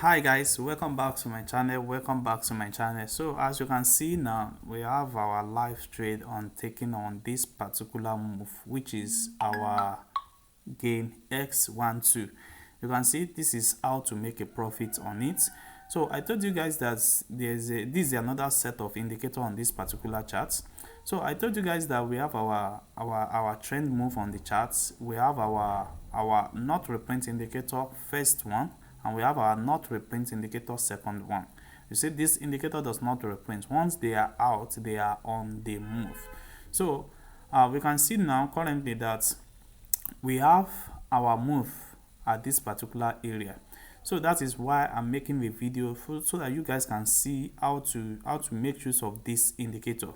Hi guys, welcome back to my channel. So as you can see now, we have our live trade on taking on this particular move, which is our gain x12. You can see this is how to make a profit on it. So I told you guys that this is another set of indicator on this particular chart. So I told you guys that we have our trend move on the charts. We have our not reprint indicator first one, and we have our not reprint indicator second one. You see, this indicator does not reprint. Once they are out, they are on the move. So we can see now currently that we have our move at this particular area. So that is why I'm making the video so that you guys can see how to make use of this indicator.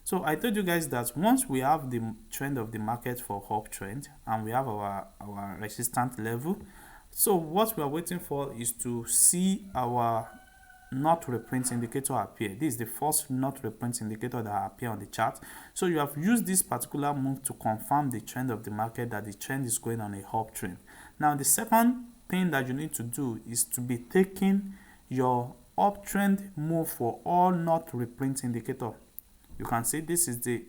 So I told you guys that once we have the trend of the market for uptrend and we have our resistance level, so what we are waiting for is to see our not reprint indicator appear. This is the first not reprint indicator that appear on the chart. So you have used this particular move to confirm the trend of the market, that the trend is going on a uptrend. Now the second thing that you need to do is to be taking your uptrend move for all not reprint indicator. You can see this is the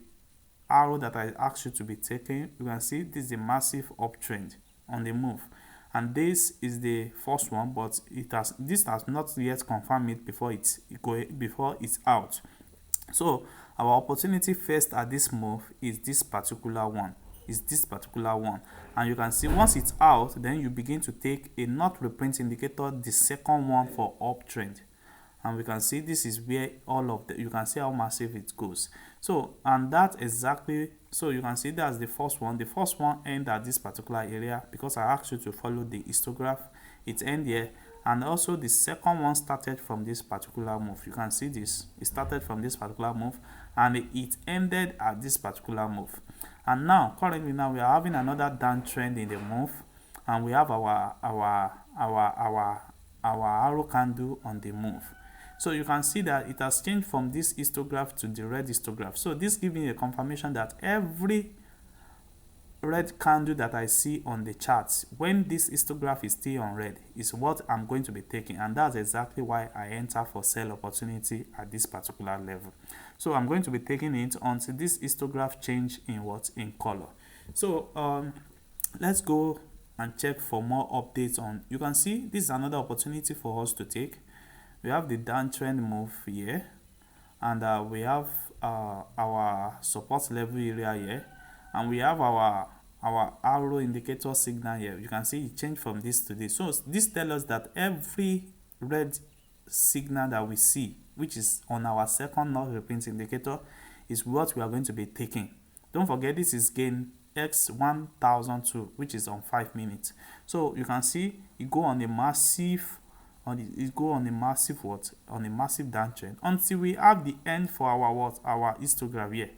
arrow that I asked you to be taking. You can see this is a massive uptrend on the move, and this is the first one, but this has not yet confirmed it before it's out. So our opportunity first at this move is this particular one, and you can see once it's out, then you begin to take a not reprint indicator, the second one for uptrend, and we can see this is where all of the, you can see how massive it goes. So and that exactly, so you can see that's the first one. The first one end at this particular area because I asked you to follow the histograph. It end here, and also the second one started from this particular move. You can see this, it started from this particular move and it ended at this particular move. And now currently now we are having another downtrend in the move, and we have our arrow candle on the move. So you can see that it has changed from this histograph to the red histograph. So this gives me a confirmation that every red candle that I see on the charts, when this histograph is still on red, is what I'm going to be taking, and that's exactly why I enter for sell opportunity at this particular level. So I'm going to be taking it until this histograph change in color. So let's go and check for more updates on. You can see this is another opportunity for us to take. We have the downtrend move here, and we have our support level area here, and we have our arrow indicator signal here. You can see it changed from this to this. So this tells us that every red signal that we see, which is on our second not reprint indicator, is what we are going to be taking. Don't forget this is gain x1002, which is on 5 minutes. So you can see it go on a massive downtrend until we have the end for our histogram here.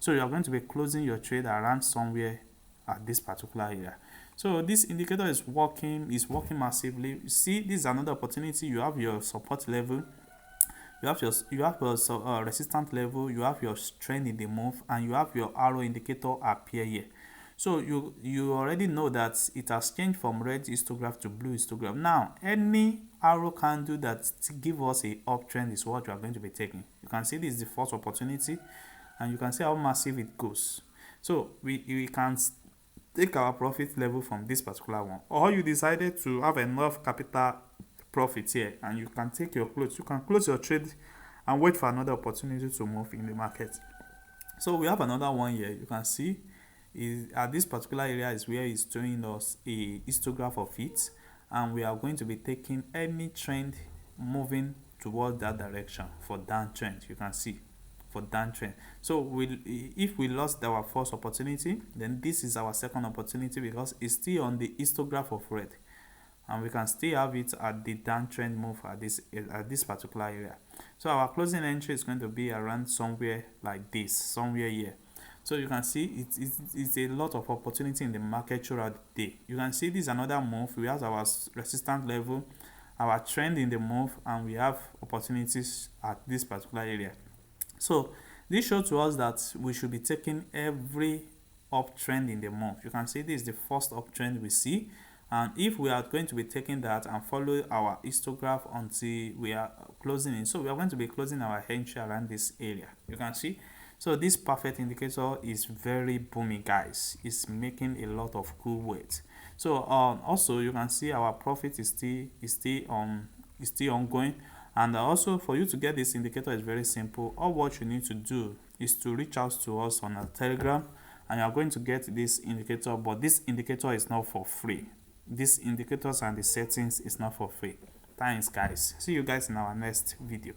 So you are going to be closing your trade around somewhere at this particular area. So this indicator is working massively. You see, this is another opportunity. You have your support level, you have your resistance level, you have your trend in the move, and you have your arrow indicator appear here. So you already know that it has changed from red histograph to blue histograph. Now any arrow candle that give us a uptrend is what you are going to be taking. You can see this is the first opportunity, and you can see how massive it goes. So we can take our profit level from this particular one, or you decided to have enough capital profit here and you can take your close. You can close your trade and wait for another opportunity to move in the market. So we have another one here. You can see is at this particular area is where it's showing us a histograph of it, and we are going to be taking any trend moving towards that direction for downtrend. You can see for downtrend. So if we lost our first opportunity, then this is our second opportunity because it's still on the histograph of red, and we can still have it at the downtrend move at this particular area. So our closing entry is going to be around somewhere like this, somewhere here. So you can see it's a lot of opportunity in the market throughout the day. You can see this is another move. We have our resistance level, our trend in the move, and we have opportunities at this particular area. So this shows to us that we should be taking every uptrend in the month. You can see this is the first uptrend we see, And if we are going to be taking that and follow our histograph until we are closing it, so we are going to be closing our entry around this area, you can see. So this perfect indicator is very boomy, guys. It's making a lot of cool weight. So also you can see our profit is still ongoing. And also, for you to get this indicator is very simple. All what you need to do is to reach out to us on a Telegram, and you are going to get this indicator. But this indicator is not for free. These indicators and the settings is not for free. Thanks, guys. See you guys in our next video.